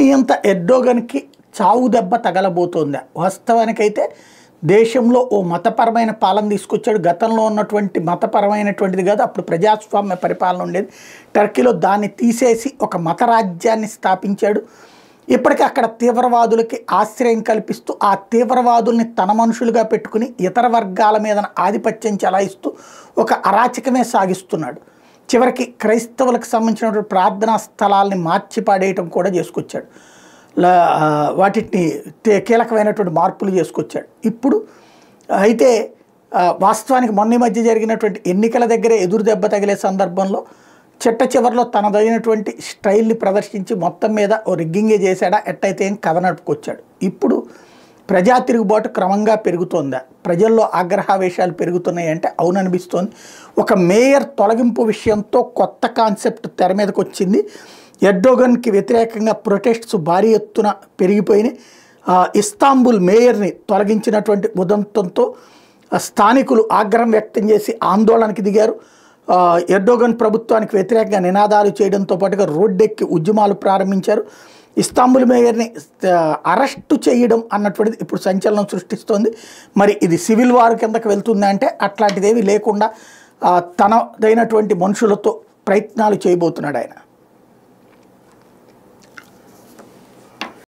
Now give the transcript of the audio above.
నియంత ఎర్డోగన్కి చావు దెబ్బ తగలబోతోందా? వాస్తవానికైతే దేశంలో ఓ మతపరమైన పాలన తీసుకొచ్చాడు. గతంలో ఉన్నటువంటి మతపరమైనటువంటిది కాదు, అప్పుడు ప్రజాస్వామ్య పరిపాలన ఉండేది. టర్కీలో దాన్ని తీసేసి ఒక మత రాజ్యాన్ని స్థాపించాడు. ఇప్పటికీ అక్కడ తీవ్రవాదులకి ఆశ్రయం కల్పిస్తూ ఆ తీవ్రవాదుల్ని తన మనుషులుగా పెట్టుకుని ఇతర వర్గాల మీద ఆధిపత్యం చెలాయిస్తూ ఒక అరాచకమే సాగిస్తున్నాడు. చివరికి క్రైస్తవులకు సంబంధించినటువంటి ప్రార్థనా స్థలాల్ని మార్చి పాడేయటం కూడా చేసుకొచ్చాడు. వాటిని కీలకమైనటువంటి మార్పులు చేసుకొచ్చాడు. ఇప్పుడు అయితే వాస్తవానికి మొన్న మధ్య జరిగినటువంటి ఎన్నికల దగ్గరే ఎదురు దెబ్బ తగిలే సందర్భంలో చిట్ట చివరిలో తనదైనటువంటి స్టైల్ని ప్రదర్శించి మొత్తం మీద ఓ రిగ్గింగే చేశాడా, ఎట్టయితే ఏం కథ నడుపుకొచ్చాడు. ఇప్పుడు ప్రజా తిరుగుబాటు క్రమంగా పెరుగుతోందా, ప్రజల్లో ఆగ్రహావేశాలు పెరుగుతున్నాయి అంటే అవుననిపిస్తోంది. ఒక మేయర్ తొలగింపు విషయంతో కొత్త కాన్సెప్ట్ తెర మీదకి వచ్చింది. ఎర్డోగన్కి వ్యతిరేకంగా ప్రొటెస్ట్స్ భారీ ఎత్తున పెరిగిపోయినాయి. ఇస్తాంబుల్ మేయర్ని తొలగించినటువంటి ఉదంతంతో స్థానికులు ఆగ్రహం వ్యక్తం చేసి ఆందోళనకి దిగారు. ఎర్డోగన్ ప్రభుత్వానికి వ్యతిరేకంగా నినాదాలు చేయడంతో పాటుగా రోడ్డెక్కి ఉద్యమాలు ప్రారంభించారు. ఇస్తాంబుల్ మేయర్ని అరెస్టు చేయడం అన్నటువంటిది ఇప్పుడు సంచలనం సృష్టిస్తోంది. మరి ఇది సివిల్ వార్ కిందకి వెళ్తుందా అంటే అట్లాంటిదేమీ లేకుండా తనదైనటువంటి మనుషులతో ప్రయత్నాలు చేయబోతున్నాడు ఆయన.